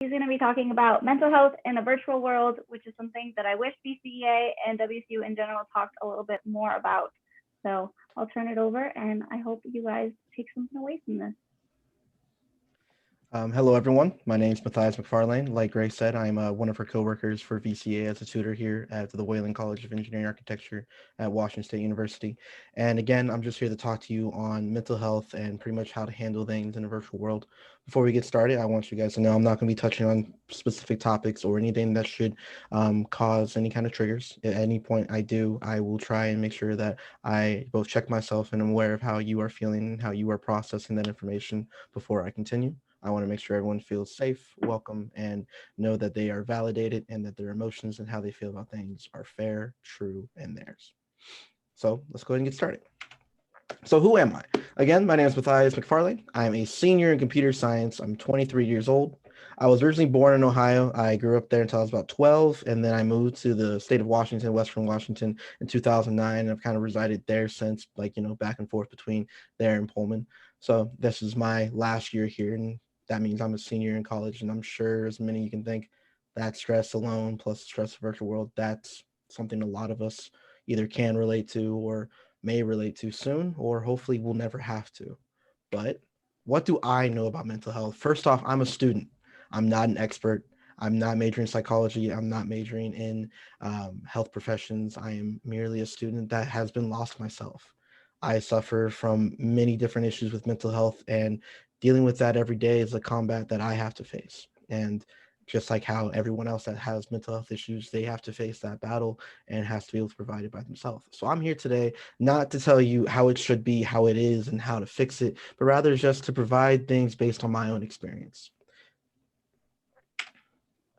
He's going to be talking about mental health in a virtual world, which is something that I wish BCEA and WSU in general talked a little bit more about. So I'll turn it over, and I hope you guys take something away from this. Hello, everyone. My name is Matthias McFarlane. Like Grace said, I'm one of her coworkers for VCA as a tutor here at the Wayland College of Engineering Architecture at Washington State University. And again, I'm just here to talk to you on mental health and pretty much how to handle things in a virtual world. Before we get started, I want you guys to know I'm not going to be touching on specific topics or anything that should cause any kind of triggers. At any point I will try and make sure that I both check myself and I'm aware of how you are feeling and how you are processing that information before I continue. I want to make sure everyone feels safe, welcome, and know that they are validated and that their emotions and how they feel about things are fair, true, and theirs. So let's go ahead and get started. So who am I? Again, my name is Matthias McFarlane. I'm a senior in computer science. I'm 23 years old. I was originally born in Ohio. I grew up there until I was about 12, and then I moved to the state of Washington, Western Washington, in 2009. And I've kind of resided there since, back and forth between there and Pullman. So this is my last year here, and that means I'm a senior in college, and I'm sure as many you can think, that stress alone plus the stress of virtual world, that's something a lot of us either can relate to or may relate to soon, or hopefully will never have to. But what do I know about mental health? First off, I'm a student. I'm not an expert. I'm not majoring in psychology. I'm not majoring in health professions. I am merely a student that has been lost myself. I suffer from many different issues with mental health, and dealing with that every day is a combat that I have to face. And just like how everyone else that has mental health issues, they have to face that battle and has to be able to provide it by themselves. So I'm here today not to tell you how it should be, how it is, and how to fix it, but rather just to provide things based on my own experience.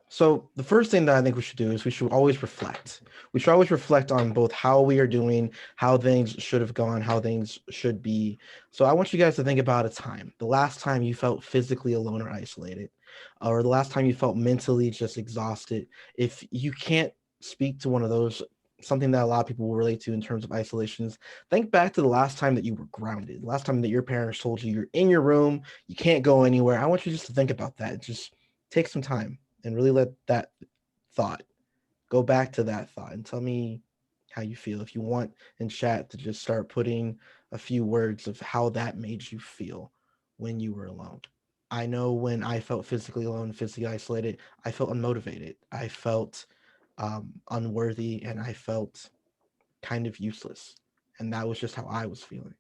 So the first thing that I think we should do is we should always reflect. We should always reflect on both how we are doing, how things should have gone, how things should be. So I want you guys to think about a time, the last time you felt physically alone or isolated, or the last time you felt mentally just exhausted. If you can't speak to one of those, something that a lot of people will relate to in terms of isolations, think back to the last time that you were grounded, the last time that your parents told you you're in your room, you can't go anywhere. I want you just to think about that. Just take some time and really let that thought go back to that thought and tell me how you feel. If you want in chat to just start putting a few words of how that made you feel when you were alone. I know when I felt physically alone, physically isolated, I felt unmotivated. I felt unworthy, and I felt kind of useless. And that was just how I was feeling.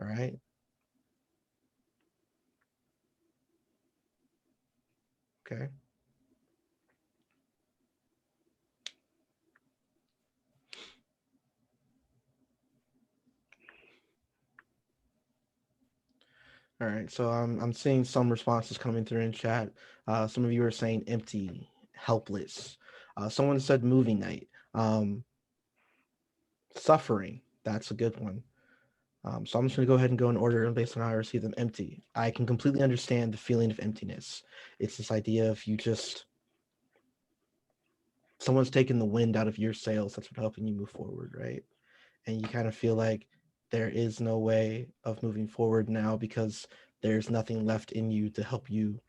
All right. Okay. All right, so I'm seeing some responses coming through in chat. Some of you are saying empty, helpless. Someone said movie night. Suffering. That's a good one. So I'm just going to go ahead and go in order and based on how I receive them. Empty. I can completely understand the feeling of emptiness. It's this idea of you just someone's taking the wind out of your sails. That's what helping you move forward, right? And you kind of feel like there is no way of moving forward now because there's nothing left in you to help you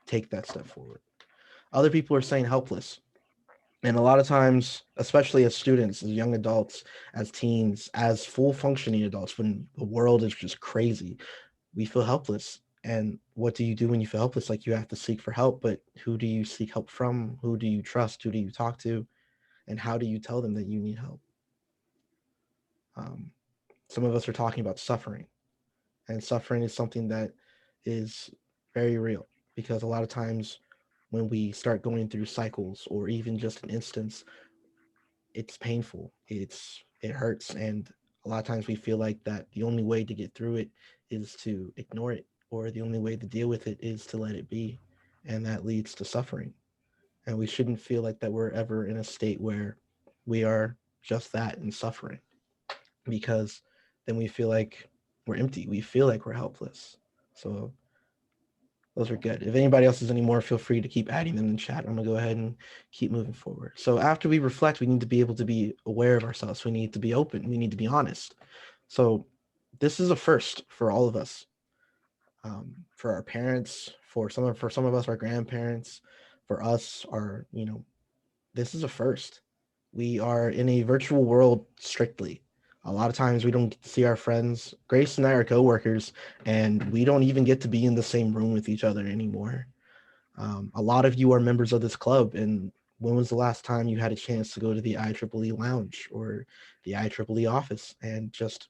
take that step forward. Other people are saying helpless. And a lot of times, especially as students, as young adults, as teens, as full functioning adults, when the world is just crazy, we feel helpless. And what do you do when you feel helpless? Like you have to seek for help, but who do you seek help from? Who do you trust? Who do you talk to? And how do you tell them that you need help? Um, some of us are talking about suffering, and suffering is something that is very real because a lot of times when we start going through cycles or even just an instance, it's painful, it hurts, and a lot of times we feel like that the only way to get through it is to ignore it, or the only way to deal with it is to let it be, and that leads to suffering. And we shouldn't feel like that we're ever in a state where we are just that and suffering, because then we feel like we're empty, we feel like we're helpless. So those are good. If anybody else has any more, feel free to keep adding them in chat. I'm gonna go ahead and keep moving forward. So after we reflect, we need to be able to be aware of ourselves. We need to be open. We need to be honest. So this is a first for all of us, for our parents, for some of us, our grandparents, for us, this is a first. We are in a virtual world strictly. A lot of times we don't get to see our friends. Grace and I are coworkers, and we don't even get to be in the same room with each other anymore. A lot of you are members of this club, and when was the last time you had a chance to go to the IEEE lounge or the IEEE office and just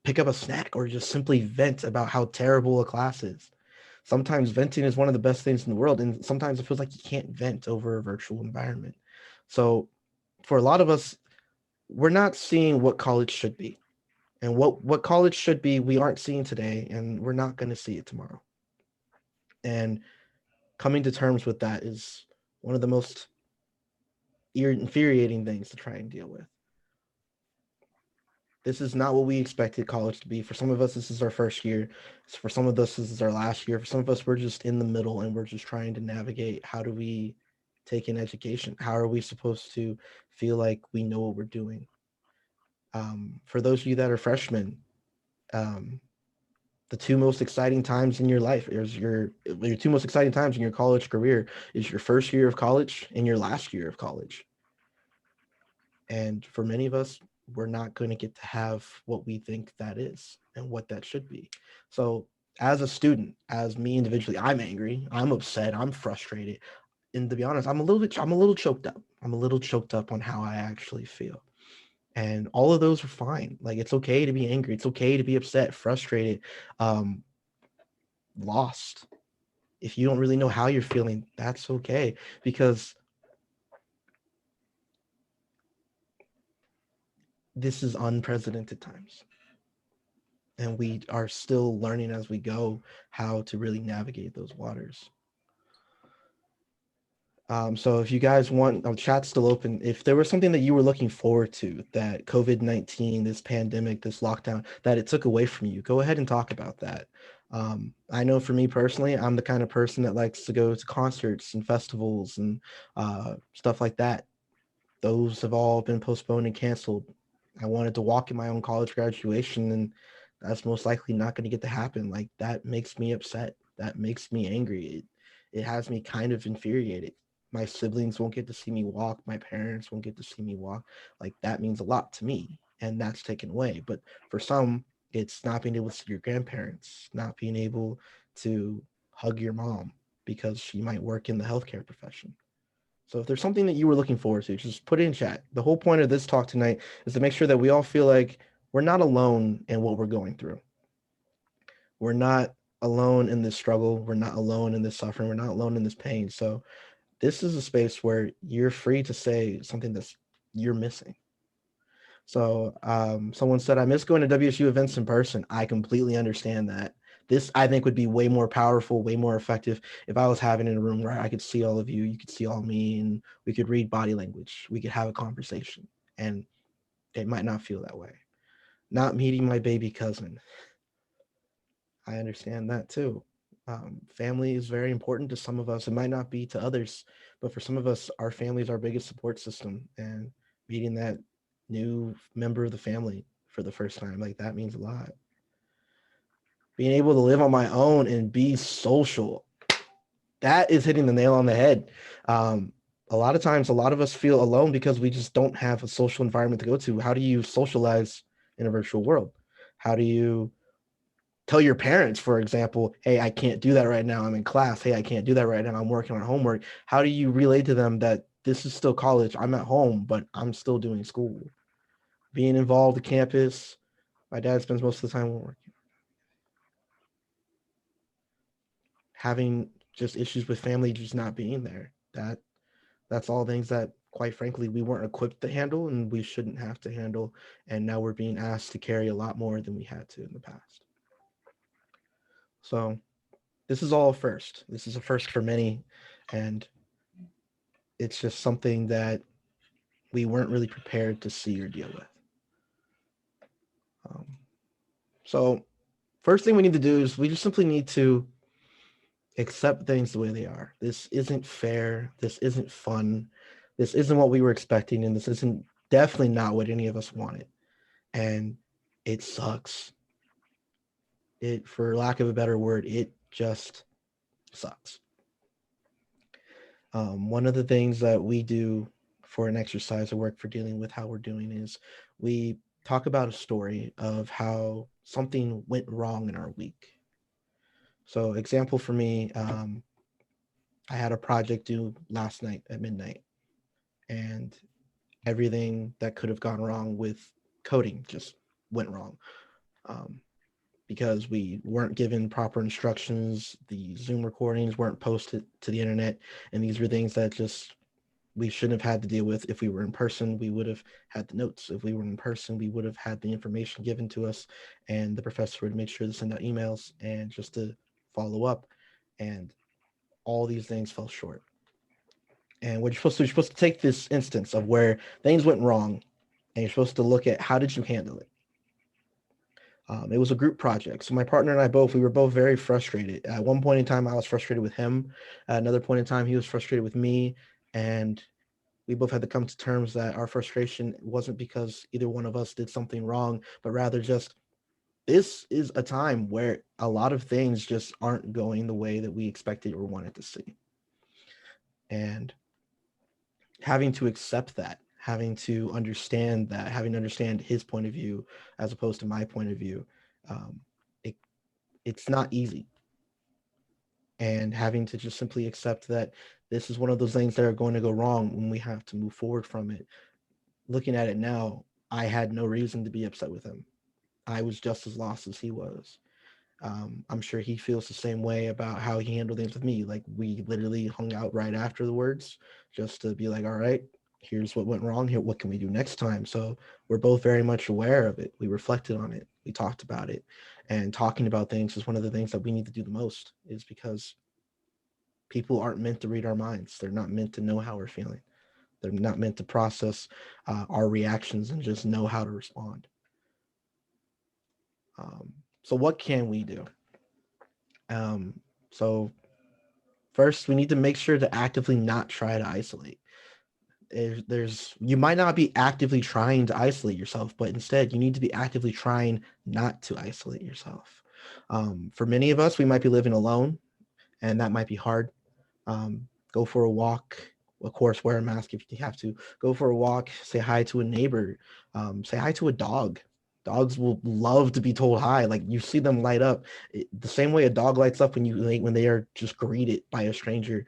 pick up a snack or just simply vent about how terrible a class is? Sometimes venting is one of the best things in the world, and sometimes it feels like you can't vent over a virtual environment. So for a lot of us, we're not seeing what college should be. And what college should be, we aren't seeing today, and we're not going to see it tomorrow. And coming to terms with that is one of the most infuriating things to try and deal with. This is not what we expected college to be. For some of us, this is our first year. For some of us, this is our last year. For some of us, we're just in the middle and we're just trying to navigate, how do we take in education? How are we supposed to feel like we know what we're doing? For those of you that are freshmen, um, the two most exciting times in your life is your two most exciting times in your college career is your first year of college and your last year of college. And for many of us, we're not going to get to have what we think that is and what that should be. So as a student, as me individually, I'm angry, I'm upset, I'm frustrated. And to be honest, I'm a little choked up. I'm a little choked up on how I actually feel. And all of those are fine. Like, it's okay to be angry. It's okay to be upset, frustrated, um, lost. If you don't really know how you're feeling, that's okay, because this is unprecedented times. And we are still learning as we go how to really navigate those waters. So if you guys want, chat's still open. If there was something that you were looking forward to, that COVID-19, this pandemic, this lockdown, that it took away from you, go ahead and talk about that. I know for me personally, I'm the kind of person that likes to go to concerts and festivals and stuff like that. Those have all been postponed and canceled. I wanted to walk in my own college graduation, and that's most likely not going to get to happen. Like, that makes me upset. That makes me angry. It has me kind of infuriated. My siblings won't get to see me walk. My parents won't get to see me walk. Like, that means a lot to me, and that's taken away. But for some, it's not being able to see your grandparents, not being able to hug your mom because she might work in the healthcare profession. So if there's something that you were looking forward to, just put it in chat. The whole point of this talk tonight is to make sure that we all feel like we're not alone in what we're going through. We're not alone in this struggle. We're not alone in this suffering. We're not alone in this pain. So this is a space where you're free to say something that's you're missing. So someone said, I miss going to WSU events in person. I completely understand that. This, I think, would be way more powerful, way more effective if I was having in a room where I could see all of you, you could see all me, and we could read body language. We could have a conversation, and it might not feel that way. Not meeting my baby cousin. I understand that too. Family is very important to some of us. It might not be to others, but for some of us, our family is our biggest support system. And meeting that new member of the family for the first time, like, that means a lot. Being able to live on my own and be social, that is hitting the nail on the head. A lot of times, a lot of us feel alone because we just don't have a social environment to go to. How do you socialize in a virtual world? How do you tell your parents, for example, hey, I can't do that right now, I'm in class. Hey, I can't do that right now, I'm working on homework. How do you relay to them that this is still college, I'm at home, but I'm still doing school? Being involved at campus, my dad spends most of the time working. Having just issues with family just not being there. That's all things that, quite frankly, we weren't equipped to handle and we shouldn't have to handle. And now we're being asked to carry a lot more than we had to in the past. So this is all a first. This is a first for many. And it's just something that we weren't really prepared to see or deal with. Um, so first thing we need to do is we just simply need to accept things the way they are. This isn't fair. This isn't fun. This isn't what we were expecting. And this isn't definitely not what any of us wanted. And it sucks. It, for lack of a better word, it just sucks. One of the things that we do for an exercise or work for dealing with how we're doing is we talk about a story of how something went wrong in our week. So, example for me, I had a project due last night at midnight, and everything that could have gone wrong with coding just went wrong. Um, because we weren't given proper instructions, the Zoom recordings weren't posted to the internet, and these were things that just we shouldn't have had to deal with. If we were in person, we would have had the notes. If we were in person, we would have had the information given to us, and the professor would make sure to send out emails and just to follow up. And all these things fell short. And what you're supposed to take this instance of where things went wrong, and you're supposed to look at how did you handle it. It was a group project. So my partner and I we were both very frustrated. At one point in time, I was frustrated with him. At another point in time, he was frustrated with me. And we both had to come to terms that our frustration wasn't because either one of us did something wrong, but rather just this is a time where a lot of things just aren't going the way that we expected or wanted to see. And having to accept that, having to understand that, having to understand his point of view as opposed to my point of view, um, it, it's not easy. And having to just simply accept that this is one of those things that are going to go wrong when we have to move forward from it. Looking at it now, I had no reason to be upset with him. I was just as lost as he was. I'm sure he feels the same way about how he handled things with me. Like we literally hung out right after the words just to be like, all right, here's what went wrong here. What can we do next time? So we're both very much aware of it. We reflected on it. We talked about it. And talking about things is one of the things that we need to do the most is because people aren't meant to read our minds. They're not meant to know how we're feeling. They're not meant to process our reactions and just know how to respond. Um, so what can we do? Um, so first, we need to make sure to actively not try to isolate. There's you might not be actively trying to isolate yourself, but instead you need to be actively trying not to isolate yourself. For many of us, we might be living alone, and that might be hard. Go for a walk. Of course, wear a mask if you have to. Go for a walk. Say hi to a neighbor. Say hi to a dog. Dogs will love to be told hi. Like you see them light up the same way a dog lights up when they are just greeted by a stranger.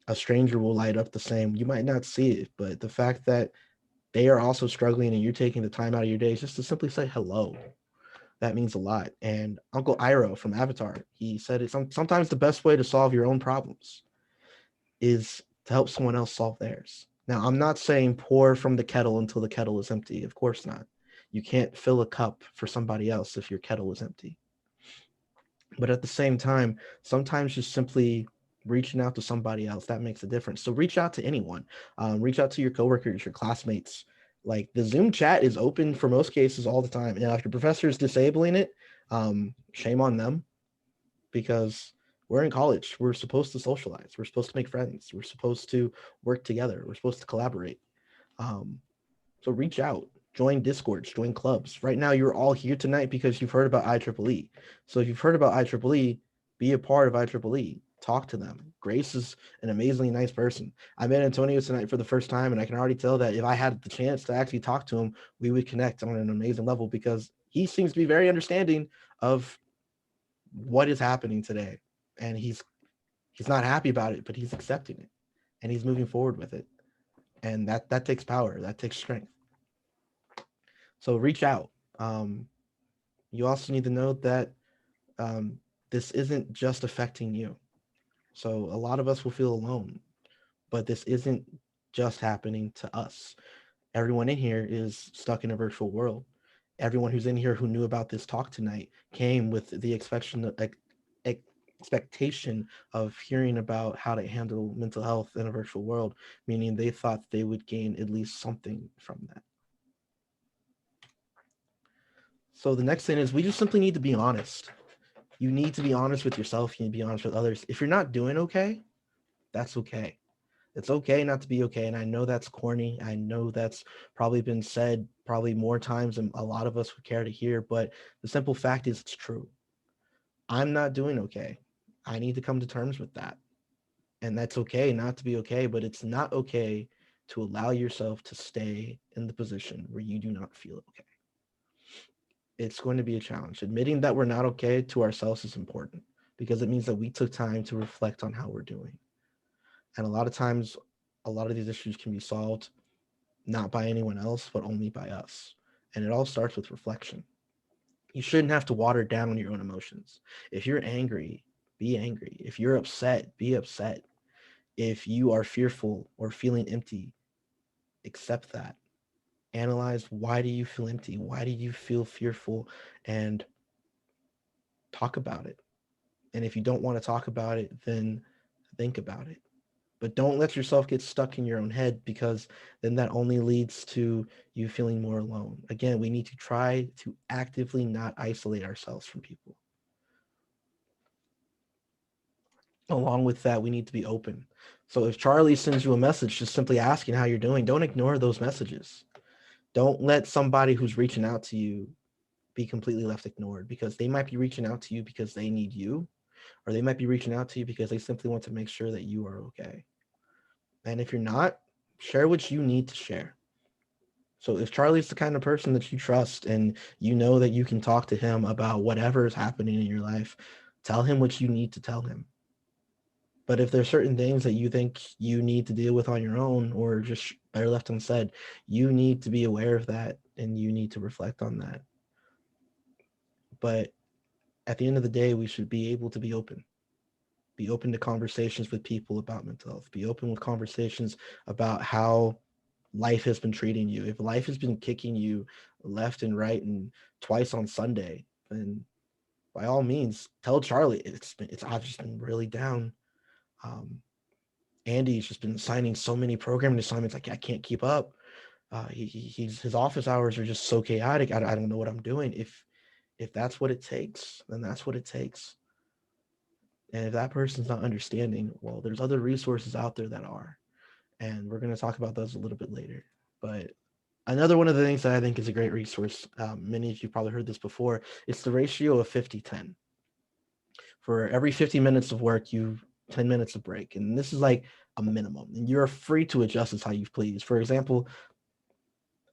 A stranger will light up the same. You might not see it, but the fact that they are also struggling and you're taking the time out of your day just to simply say hello, that means a lot. And Uncle Iroh from Avatar, he said it sometimes the best way to solve your own problems is to help someone else solve theirs. Now, I'm not saying pour from the kettle until the kettle is empty. Of course not. You can't fill a cup for somebody else if your kettle is empty. But at the same time, sometimes just simply reaching out to somebody else that makes a difference. So reach out to anyone. Reach out to your coworkers, your classmates. Like the Zoom chat is open for most cases all the time. Now, if your professor is disabling it, shame on them because we're in college. We're supposed to socialize. We're supposed to make friends. We're supposed to work together. We're supposed to collaborate. Um, so reach out, join Discords, join clubs. Right now, you're all here tonight because you've heard about IEEE. So if you've heard about IEEE, be a part of IEEE. Talk to them. Grace is an amazingly nice person. I met Antonio tonight for the first time, and I can already tell that if I had the chance to actually talk to him, we would connect on an amazing level because he seems to be very understanding of what is happening today, and he's not happy about it, but he's accepting it, and he's moving forward with it, and that takes power. That takes strength. So reach out. Um, you also need to know that um, this isn't just affecting you. So a lot of us will feel alone, but this isn't just happening to us. Everyone in here is stuck in a virtual world. Everyone who's in here who knew about this talk tonight came with the expectation of hearing about how to handle mental health in a virtual world, meaning they thought they would gain at least something from that. So the next thing is we just simply need to be honest. You need to be honest with yourself. You need to be honest with others. If you're not doing okay, that's okay. It's okay not to be okay. And I know that's corny. I know that's probably been said probably more times than a lot of us would care to hear. But the simple fact is it's true. I'm not doing okay. I need to come to terms with that. And that's okay not to be okay, but it's not okay to allow yourself to stay in the position where you do not feel okay. It's going to be a challenge. Admitting that we're not okay to ourselves is important because it means that we took time to reflect on how we're doing. And a lot of times, a lot of these issues can be solved not by anyone else, but only by us. And it all starts with reflection. You shouldn't have to water down your own emotions. If you're angry, be angry. If you're upset, be upset. If you are fearful or feeling empty, accept that. Analyze, why do you feel empty? Why do you feel fearful? And talk about it. And if you don't want to talk about it, then think about it. But don't let yourself get stuck in your own head, because then that only leads to you feeling more alone. Again, we need to try to actively not isolate ourselves from people. Along with that, we need to be open. So if Charlie sends you a message just simply asking how you're doing, don't ignore those messages. Don't let somebody who's reaching out to you be completely left ignored, because they might be reaching out to you because they need you, or they might be reaching out to you because they simply want to make sure that you are okay. And if you're not, share what you need to share. So if Charlie's the kind of person that you trust and you know that you can talk to him about whatever is happening in your life, tell him what you need to tell him. But if there's certain things that you think you need to deal with on your own, or just better left unsaid, you need to be aware of that and you need to reflect on that. But at the end of the day, we should be able to be open. Be open to conversations with people about mental health. Be open with conversations about how life has been treating you. If life has been kicking you left and right and twice on Sunday, then by all means tell Charlie it's I've just been really down. Um, Andy's just been signing so many programming assignments, like I can't keep up. He's his office hours are just so chaotic. I don't know what I'm doing. If that's what it takes, then that's what it takes. And if that person's not understanding, well, there's other resources out there that are. And we're going to talk about those a little bit later. But another one of the things that I think is a great resource, many of you probably heard this before, it's the ratio of 50-10. For every 50 minutes of work, you 10 minutes of break. And this is like a minimum. And you're free to adjust this how you please. For example,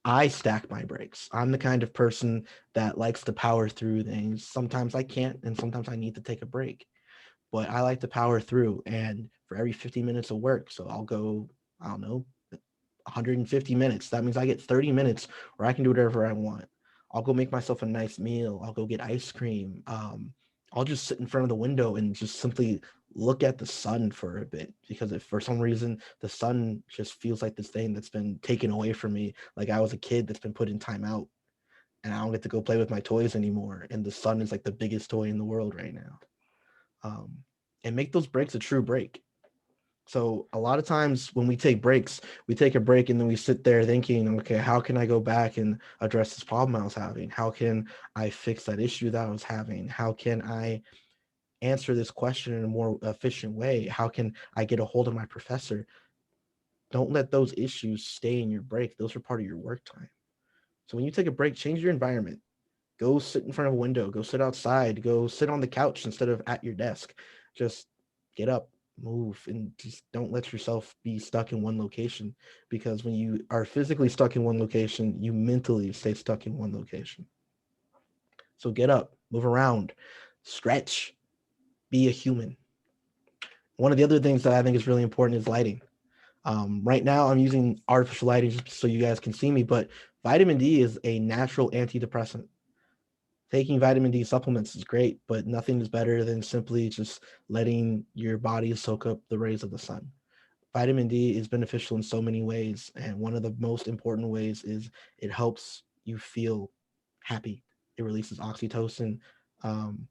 I stack my breaks. I'm the kind of person that likes to power through things. Sometimes I can't, and sometimes I need to take a break. But I like to power through. And for every 50 minutes of work, so I'll go, I don't know, 150 minutes. That means I get 30 minutes where I can do whatever I want. I'll go make myself a nice meal. I'll go get ice cream. I'll just sit in front of the window and just simply look at the sun for a bit, because if for some reason the sun just feels like this thing that's been taken away from me, like I was a kid that's been put in timeout and I don't get to go play with my toys anymore, and the sun is like the biggest toy in the world right now. Um, and make those breaks a true break. So a lot of times when we take breaks, we take a break and then we sit there thinking, okay, how can I go back and address this problem I was having? How can I fix that issue that I was having? How can I answer this question in a more efficient way? How can I get a hold of my professor? Don't let those issues stay in your break. Those are part of your work time. So when you take a break, change your environment. Go sit in front of a window, go sit outside, go sit on the couch instead of at your desk. Just get up, move, and just don't let yourself be stuck in one location, because when you are physically stuck in one location, you mentally stay stuck in one location. So get up, move around, stretch, be a human. One of the other things that I think is really important is lighting. Right now, I'm using artificial lighting just so you guys can see me, but vitamin D is a natural antidepressant. Taking vitamin D supplements is great, but nothing is better than simply just letting your body soak up the rays of the sun. Vitamin D is beneficial in so many ways, and one of the most important ways is it helps you feel happy. It releases oxytocin. Um,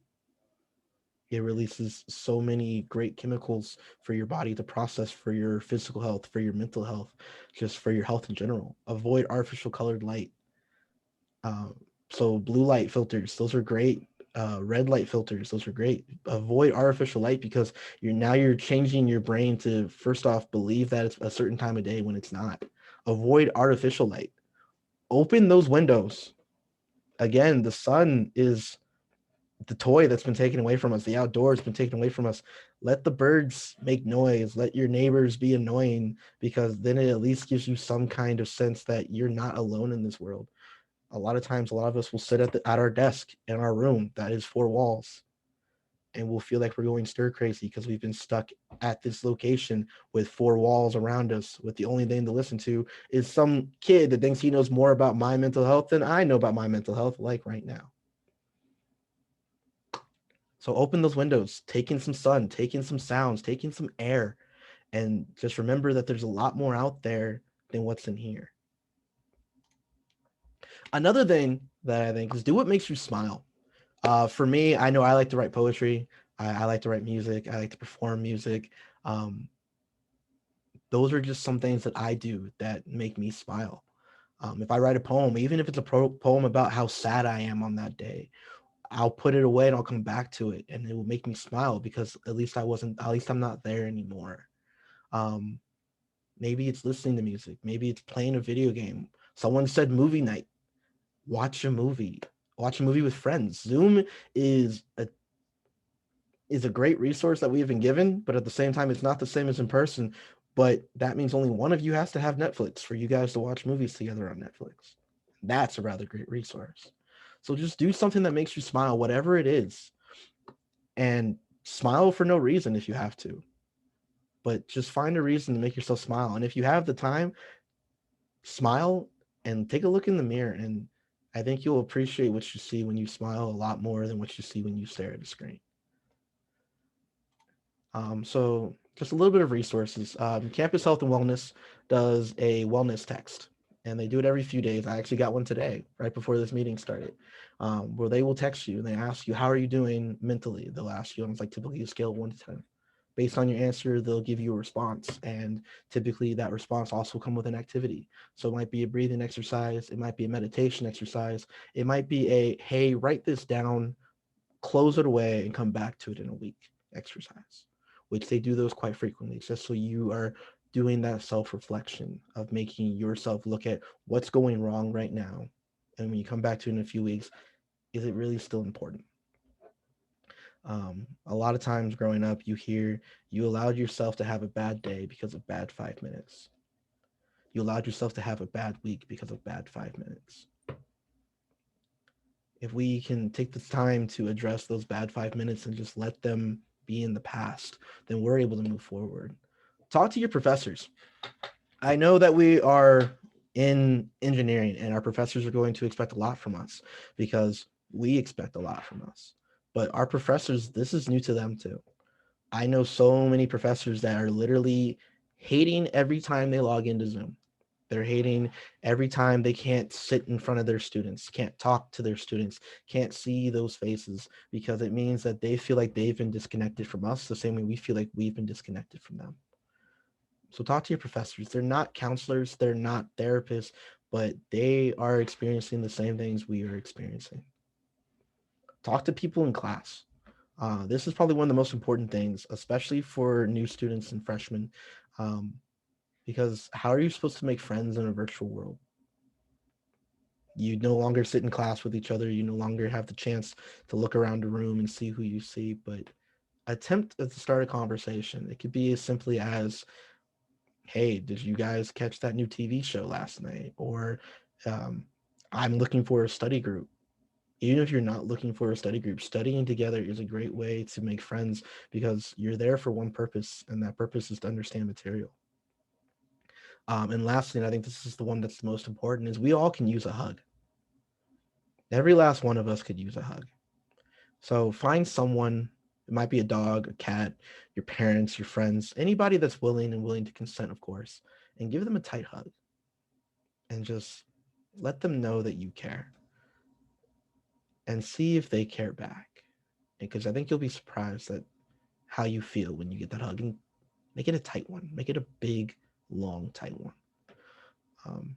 it releases so many great chemicals for your body to process, for your physical health, for your mental health, just for your health in general. Avoid artificial colored light. Uh, so blue light filters, those are great. Red light filters, those are great. Avoid artificial light, because you're changing your brain to first off believe that it's a certain time of day when it's not. Avoid artificial light. Open those windows. Again, the sun is the toy that's been taken away from us, the outdoors been taken away from us. Let the birds make noise, let your neighbors be annoying, because then it at least gives you some kind of sense that you're not alone in this world. A lot of times, a lot of us will sit at our desk in our room that is four walls, and we'll feel like we're going stir crazy because we've been stuck at this location with four walls around us, with the only thing to listen to is some kid that thinks he knows more about my mental health than I know about my mental health, like right now. So open those windows, take in some sun, take in some sounds, take in some air, and just remember that there's a lot more out there than what's in here. Another thing that I think is do what makes you smile. For me, I know I like to write poetry. I like to write music. I like to perform music. Um, those are just some things that I do that make me smile. If I write a poem, even if it's a poem about how sad I am on that day, I'll put it away and I'll come back to it, and it will make me smile because at least I'm not there anymore. Um, Maybe it's listening to music. Maybe it's playing a video game. Someone said movie night. Watch a movie. Watch a movie with friends. Zoom is a is a great resource that we have been given, but at the same time, it's not the same as in person. But that means only one of you has to have Netflix for you guys to watch movies together on Netflix. That's a rather great resource. So just do something that makes you smile, whatever it is, and smile for no reason if you have to. But just find a reason to make yourself smile. And if you have the time, smile and take a look in the mirror. And I think you'll appreciate what you see when you smile a lot more than what you see when you stare at the screen. So just a little bit of resources. Campus Health and Wellness does a wellness text, and they do it every few days. I actually got one today, right before this meeting started, where they will text you and they ask you, how are you doing mentally? They'll ask you on like typically a scale of 1 to 10. Based on your answer, they'll give you a response, and typically that response also come with an activity. So it might be a breathing exercise, it might be a meditation exercise, it might be a, hey, write this down, close it away, and come back to it in a week exercise, which they do those quite frequently, just so you are doing that self-reflection of making yourself look at what's going wrong right now. And when you come back to it in a few weeks, is it really still important? A lot of times growing up, you hear you allowed yourself to have a bad day because of bad 5 minutes. You allowed yourself to have a bad week because of bad 5 minutes. If we can take the time to address those bad 5 minutes and just let them be in the past, then we're able to move forward. Talk to your professors. I know that we are in engineering and our professors are going to expect a lot from us because we expect a lot from us. But our professors, this is new to them too. I know so many professors that are literally hating every time they log into Zoom. They're hating every time they can't sit in front of their students, can't talk to their students, can't see those faces, because it means that they feel like they've been disconnected from us the same way we feel like we've been disconnected from them. So talk to your professors. They're not counselors, they're not therapists, but they are experiencing the same things we are experiencing. Talk to people in class. This is probably one of the most important things, especially for new students and freshmen, um, because how are you supposed to make friends in a virtual world? You no longer sit in class with each other. You no longer have the chance to look around the room and see who you see, but attempt to start a conversation. It could be as simply as, hey, did you guys catch that new TV show last night? Or um, I'm looking for a study group. Even if you're not looking for a study group, studying together is a great way to make friends because you're there for one purpose, and that purpose is to understand material. And lastly, and I think this is the one that's the most important, is we all can use a hug. Every last one of us could use a hug. So find someone, it might be a dog, a cat, your parents, your friends, anybody that's willing to consent, of course, and give them a tight hug and just let them know that you care and see if they care back. Because I think you'll be surprised at how you feel when you get that hug, and make it a tight one, make it a big, long, tight one. Um,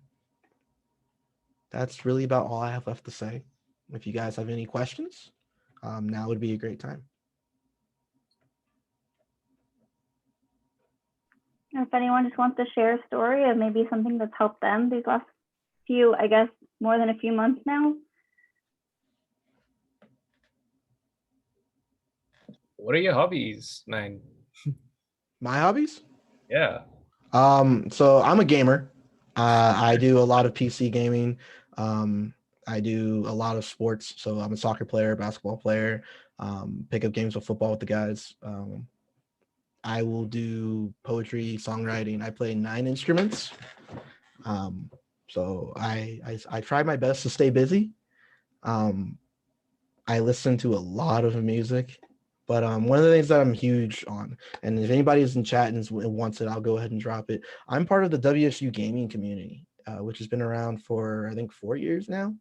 that's really about all I have left to say. If you guys have any questions, now would be a great time. If anyone just wants to share a story of maybe something that's helped them these last few, I guess, more than a few months now. What are your hobbies, man? My hobbies? Yeah. So I'm a gamer. I do a lot of PC gaming. Um, I do a lot of sports. So I'm a soccer player, basketball player. Pick up games of football with the guys. I will do poetry, songwriting. I play 9 instruments. Um, so I try my best to stay busy. Um, I listen to a lot of music, but one of the things that I'm huge on, and if anybody's in chat and wants it, I'll go ahead and drop it. I'm part of the WSU gaming community, which has been around for I think 4 years now.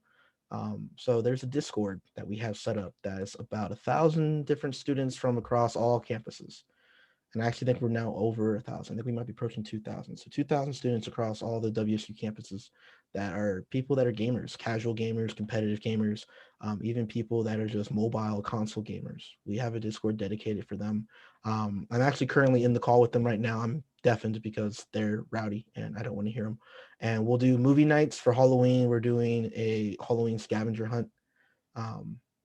So there's a Discord that we have set up that's about 1,000 different students from across all campuses. And I actually think we're now over 1,000. I think we might be approaching 2,000. So 2,000 students across all the WSU campuses that are people that are gamers, casual gamers, competitive gamers, even people that are just mobile console gamers. We have a Discord dedicated for them. I'm actually currently in the call with them right now. I'm deafened because they're rowdy and I don't want to hear them. And we'll do movie nights for Halloween. We're doing a Halloween scavenger hunt.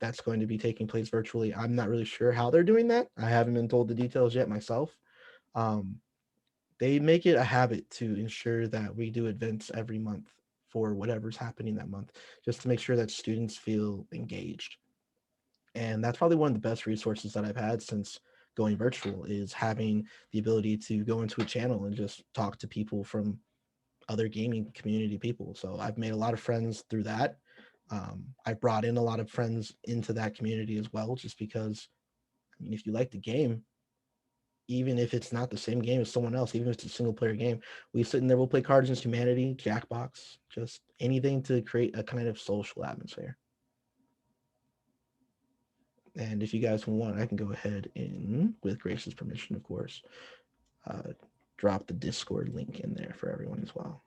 That's going to be taking place virtually. I'm not really sure how they're doing that. I haven't been told the details yet myself. Um, they make it a habit to ensure that we do events every month for whatever's happening that month, just to make sure that students feel engaged. And that's probably one of the best resources that I've had since going virtual is having the ability to go into a channel and just talk to people from other gaming community people. So I've made a lot of friends through that. I've brought in a lot of friends into that community as well, just because, I mean, if you like the game, even if it's not the same game as someone else, even if it's a single player game, we sit in there, we'll play Cards Against Humanity, Jackbox, just anything to create a kind of social atmosphere. And if you guys want, I can go ahead and, with Grace's permission, of course, uh, drop the Discord link in there for everyone as well.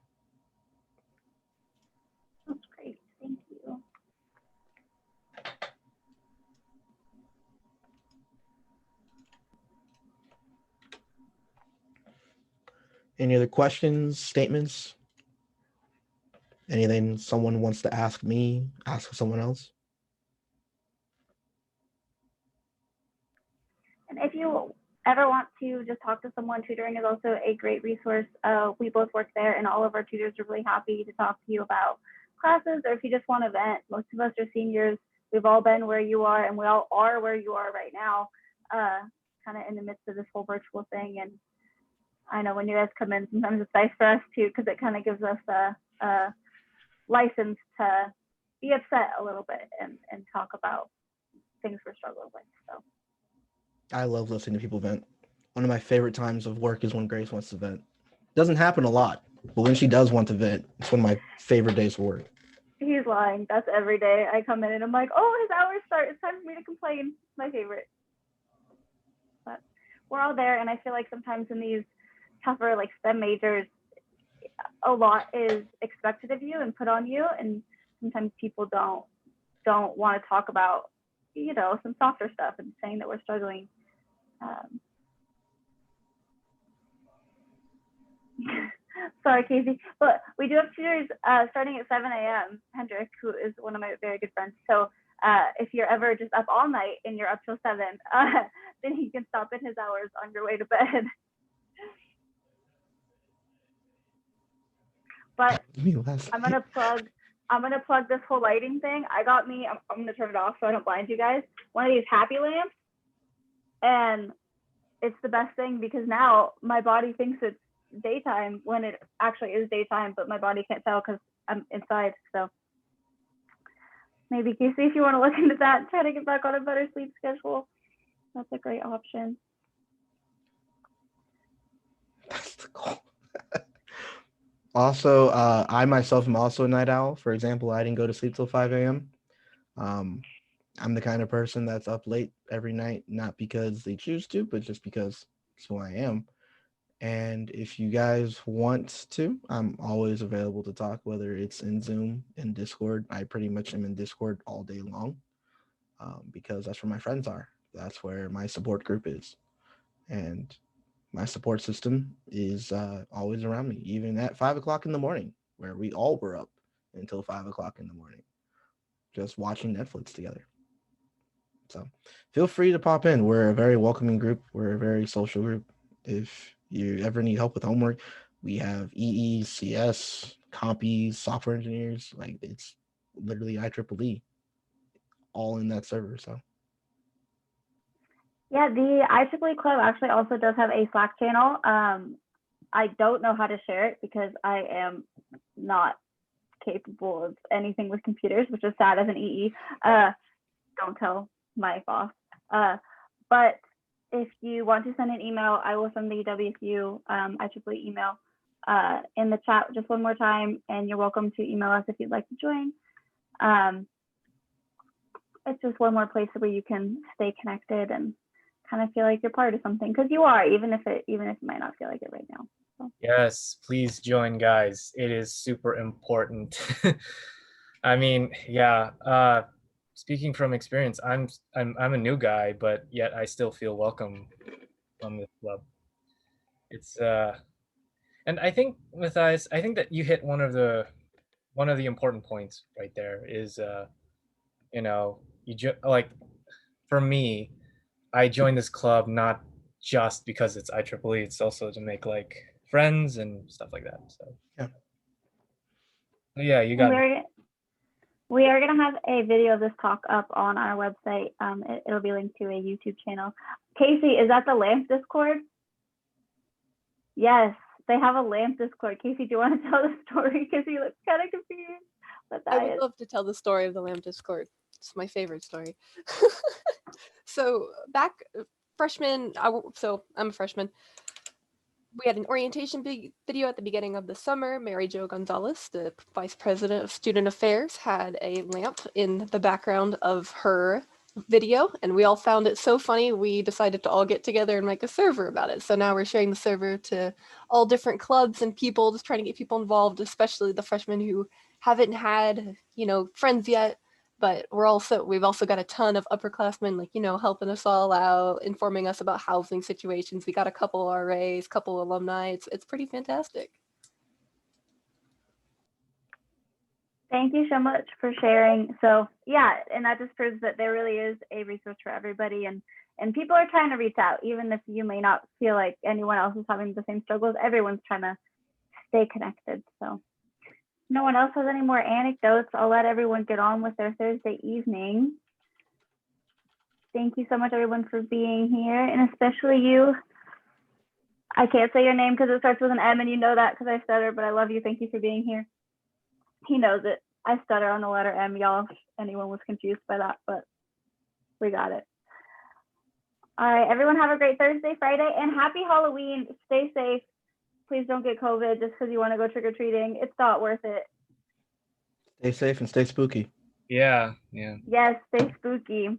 That's great. Thank you. Any other questions, statements? Anything someone wants to ask me, ask someone else? And if you ever want to just talk to someone, tutoring is also a great resource. We both work there, and all of our tutors are really happy to talk to you about classes, or if you just want to vent. Most of us are seniors. We've all been where you are, and we all are where you are right now, kind of in the midst of this whole virtual thing. And I know when you guys come in, sometimes it's nice for us too, because it kind of gives us a license to be upset a little bit and talk about things we're struggling with. So I love listening to people vent. One of my favorite times of work is when Grace wants to vent. Doesn't happen a lot, but when she does want to vent, it's one of my favorite days of work. he's lying. That's every day. I come in and I'm like, oh, his hours start. It's time for me to complain. It's my favorite. But we're all there, and I feel like sometimes in these tougher like STEM majors, a lot is expected of you and put on you, and sometimes people don't want to talk about some softer stuff and saying that we're struggling. Um, Sorry, Casey, but we do have tutors starting at 7 a.m. Hendrik, who is one of my very good friends. So if you're ever just up all night and you're up till 7, then he can stop in his hours on your way to bed. But I'm gonna plug this whole lighting thing. I got me. I'm gonna turn it off so I don't blind you guys. One of these happy lamps, and it's the best thing because now my body thinks it's daytime when it actually is daytime, but my body can't tell because I'm inside. So maybe Casey, if you want to look into that and try to get back on a better sleep schedule, that's a great option. That's the goal. Also, I myself am also a night owl. For example, I didn't go to sleep till 5 a.m. Um, I'm the kind of person that's up late every night, not because they choose to, but just because it's who I am. And if you guys want to, I'm always available to talk, whether it's in Zoom, in Discord. I pretty much am in Discord all day long because that's where my friends are. That's where my support group is. And my support system is always around me, even at 5 o'clock in the morning, where we all were up until 5 o'clock in the morning, just watching Netflix together. So feel free to pop in. We're a very welcoming group. We're a very social group. If you ever need help with homework, we have EE, CS, compies, software engineers. Like it's literally IEEE all in that server. So Yeah, the IEEE Club actually also does have a Slack channel. I don't know how to share it because I am not capable of anything with computers, which is sad as an EE. Don't tell my boss. But if you want to send an email, I will send the WSU IEEE email in the chat just one more time, and you're welcome to email us if you'd like to join. It's just one more place where you can stay connected and kind of feel like you're part of something, because you are, even if you might not feel like it right now. So. Yes, please join, guys. It is super important. I mean, yeah. Speaking from experience, I'm a new guy, but yet I still feel welcome on this club. It's and I think, Matthias, I think that you hit one of the important points right there. Is you know, like, for me, I joined this club not just because it's IEEE. It's also to make like friends and stuff like that. So yeah. yeah, you And got me. we are going to have a video of this talk up on our website. It'll be linked to a YouTube channel. Casey, is that the LAMP Discord? Yes, they have a LAMP Discord. Casey, do you want to tell the story? Because you look kind of confused. I would love to tell the story of the Lamb Discord. It's my favorite story. So back freshman, so I'm a freshman. We had an orientation video at the beginning of the summer. Mary Jo Gonzalez, the vice president of student affairs, had a lamp in the background of her video, and we all found it so funny we decided to all get together and make a server about it. So now we're sharing the server to all different clubs and people, just trying to get people involved, especially the freshmen who haven't had, friends yet. But we've also got a ton of upperclassmen, helping us all out, informing us about housing situations. We got a couple RAs, couple alumni. It's pretty fantastic. Thank you so much for sharing. So yeah, and that just proves that there really is a resource for everybody, and people are trying to reach out, even if you may not feel like anyone else is having the same struggles. Everyone's trying to stay connected. So if no one else has any more anecdotes, I'll let everyone get on with their Thursday evening. Thank you so much, everyone, for being here, and especially you. I can't say your name because it starts with an M, and you know that because I stutter, but I love you. Thank you for being here. He knows it. I stutter on the letter M, y'all, if anyone was confused by that, but we got it. All right, everyone have a great Thursday, Friday, and happy Halloween. Stay safe. Please don't get COVID just because you want to go trick-or-treating. It's not worth it. Stay safe and stay spooky. Yeah. Yes, stay spooky.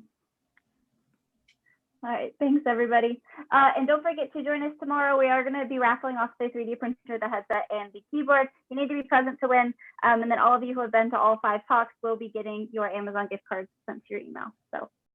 All right, thanks, everybody. And don't forget to join us tomorrow. We are going to be raffling off the 3D printer, the headset, and the keyboard. You need to be present to win. And then all of you who have been to all 5 talks will be getting your Amazon gift cards sent to your email. So